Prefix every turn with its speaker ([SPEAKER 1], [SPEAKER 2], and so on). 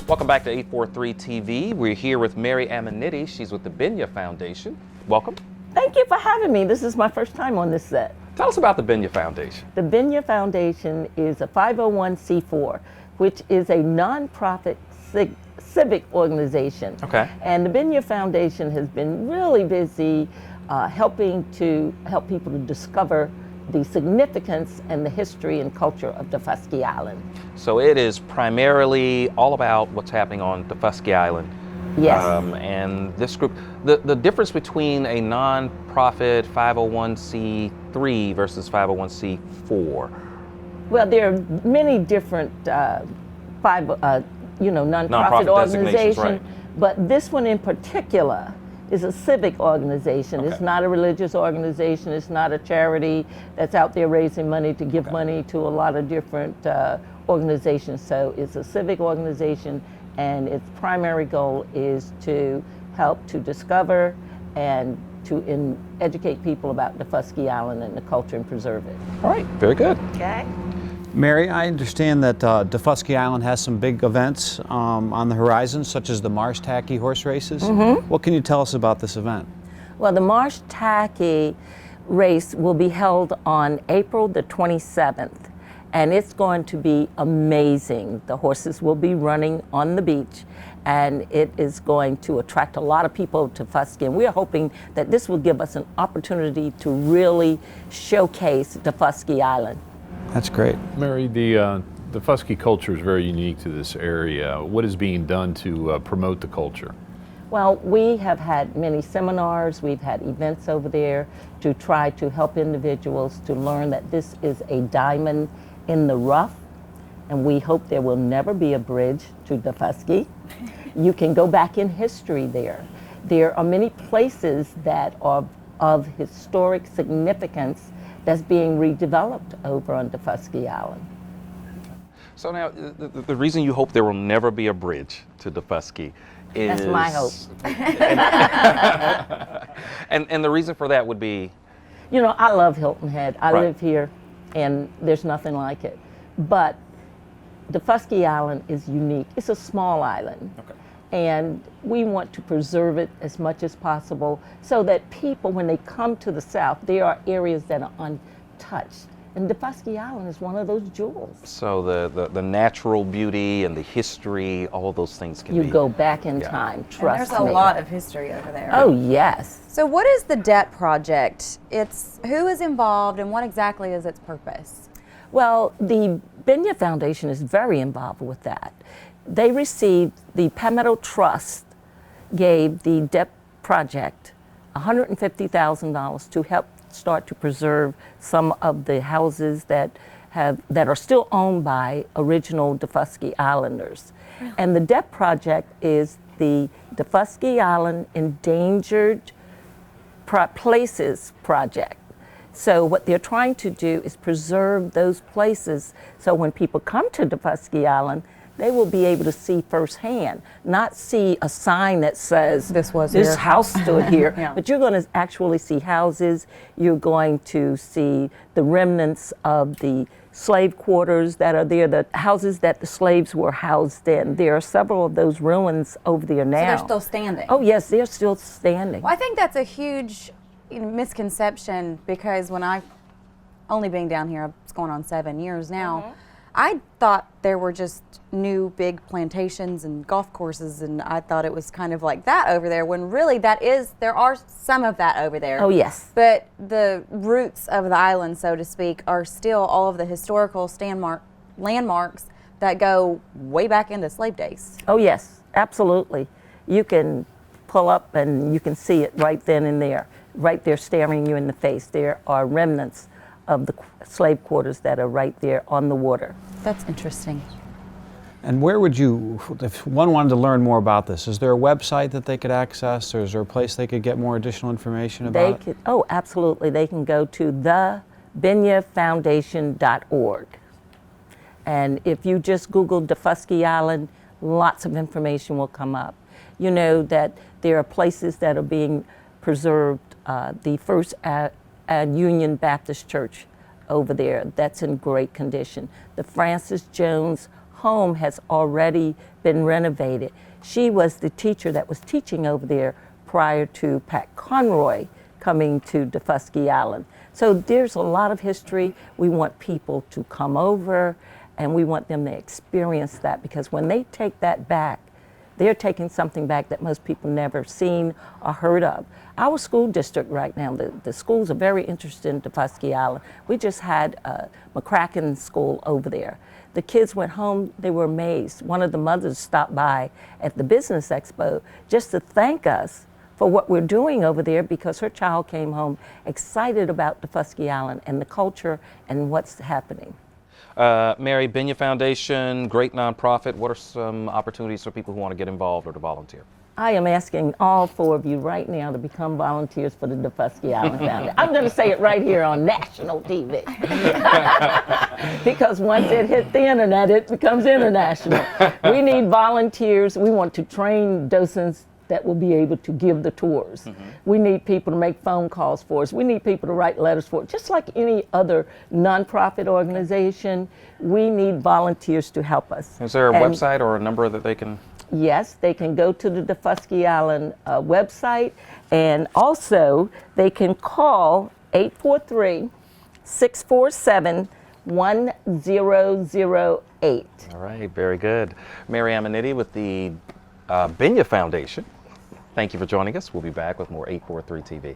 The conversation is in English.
[SPEAKER 1] Welcome back to 843 TV. We're here with Mary Amonitti. She's with the Binyah Foundation. Welcome.
[SPEAKER 2] Thank you for having me. This is my first time on this set.
[SPEAKER 1] Tell us about the Binyah Foundation.
[SPEAKER 2] The Binyah Foundation is a 501c4, which is a nonprofit civic organization.
[SPEAKER 1] Okay.
[SPEAKER 2] And the Binyah Foundation has been really busy helping people to discover the significance and the history and culture of the Fuski Island.
[SPEAKER 1] So it is primarily all about what's happening on the Fuski Island.
[SPEAKER 2] Yes.
[SPEAKER 1] And this group, the difference between a non-profit 501c3 versus 501c4.
[SPEAKER 2] Well, there are many different nonprofit organizations,
[SPEAKER 1] right.
[SPEAKER 2] But this one in particular is a civic organization.
[SPEAKER 1] Okay.
[SPEAKER 2] It's not a religious organization. It's not a charity that's out there raising money to give money to a lot of different organizations. So it's a civic organization, and its primary goal is to help to discover and to educate people about the Fuski Island and the culture and preserve it.
[SPEAKER 1] All right, very good.
[SPEAKER 2] Okay.
[SPEAKER 3] Mary, I understand that the Fuski Island has some big events on the horizon, such as the Marsh Tacky horse races.
[SPEAKER 2] Mm-hmm.
[SPEAKER 3] What can you tell us about this event?
[SPEAKER 2] Well, the Marsh Tacky race will be held on April the 27th, and it's going to be amazing. The horses will be running on the beach, and it is going to attract a lot of people to Fuski. And we are hoping that this will give us an opportunity to really showcase the Fuski Island.
[SPEAKER 3] That's great.
[SPEAKER 4] Mary, the Fuski culture is very unique to this area. What is being done to promote the culture?
[SPEAKER 2] Well, we have had many seminars, we've had events over there to try to help individuals to learn that this is a diamond in the rough, and we hope there will never be a bridge to the Fuski. You can go back in history there. There are many places that are of historic significance that's being redeveloped over on the Fuski Island.
[SPEAKER 1] So now, the reason you hope there will never be a bridge to the Fuski is...
[SPEAKER 2] That's my hope.
[SPEAKER 1] And the reason for that would be?
[SPEAKER 2] You know, I love Hilton Head. I
[SPEAKER 1] Right.
[SPEAKER 2] live here, and there's nothing like it. But the Fuski Island is unique. It's a small island.
[SPEAKER 1] Okay.
[SPEAKER 2] And we want to preserve it as much as possible so that people, when they come to the South, there are areas that are untouched. And the Fuski Island is one of those jewels.
[SPEAKER 1] So the natural beauty and the history, all of those things can
[SPEAKER 2] You
[SPEAKER 1] be...
[SPEAKER 2] go back in time, trust
[SPEAKER 5] And there's
[SPEAKER 2] me.
[SPEAKER 5] a lot of history over there.
[SPEAKER 2] Oh, yes.
[SPEAKER 5] So what is the DEP Project? Who is involved and what exactly is its purpose?
[SPEAKER 2] Well, the Binyah Foundation is very involved with that. They received, the Palmetto Trust gave the DEP Project $150,000 to help start to preserve some of the houses that are still owned by original Fuski Islanders. Really? And the DEP Project is the Fuski Island Endangered Places Project. So what they're trying to do is preserve those places so when people come to the Fuski Island, they will be able to see firsthand, not see a sign that says this house stood here, yeah. But you're going to actually see houses. You're going to see the remnants of the slave quarters that are there, the houses that the slaves were housed in. There are several of those ruins over there now.
[SPEAKER 5] So they're still standing?
[SPEAKER 2] Oh yes, they're still standing.
[SPEAKER 5] Well, I think that's a huge misconception, because when I only been down here, it's going on 7 years now, I thought there were just new big plantations and golf courses, and I thought it was kind of like that over there, when really there are some of that over there.
[SPEAKER 2] Oh yes.
[SPEAKER 5] But the roots of the island, so to speak, are still all of the historical landmarks that go way back into slave days.
[SPEAKER 2] Oh yes, absolutely. You can pull up and you can see it right then and there, right there staring you in the face. There are remnants of the slave quarters that are right there on the water.
[SPEAKER 5] That's interesting.
[SPEAKER 3] And where would you, if one wanted to learn more about this, is there a website that they could access, or is there a place they could get more additional information about it?
[SPEAKER 2] Oh, absolutely. They can go to thebinyahfoundation.org. And if you just Google the Fuski Island, lots of information will come up. You know that there are places that are being preserved. The First Union Baptist Church over there, that's in great condition. The Francis Jones home has already been renovated. She was the teacher that was teaching over there prior to Pat Conroy coming to Fuski Island. So there's a lot of history. We want people to come over and we want them to experience that, because when they take that back, they're taking something back that most people never seen or heard of. Our school district right now, the schools are very interested in Fuski Island. We just had McCracken School over there. The kids went home, they were amazed. One of the mothers stopped by at the Business Expo just to thank us for what we're doing over there, because her child came home excited about Fuski Island and the culture and what's happening.
[SPEAKER 1] Mary, Binyah Foundation, great nonprofit. What are some opportunities for people who want to get involved or to volunteer?
[SPEAKER 2] I am asking all 4 of you right now to become volunteers for the Fuski Island Foundation. I'm going to say it right here on national TV. Because once it hits the internet, it becomes international. We need volunteers. We want to train docents that will be able to give the tours. We need people to make phone calls for us. We need people to write letters for us. Just like any other nonprofit organization, we need volunteers to help us.
[SPEAKER 1] Is there a website or a number that they can?
[SPEAKER 2] Yes, they can go to the Fuski Island website, and also they can call 843-647-1008.
[SPEAKER 1] All right, very good. Mary Amonitti with the Binyah Foundation. Thank you for joining us. We'll be back with more 843 TV.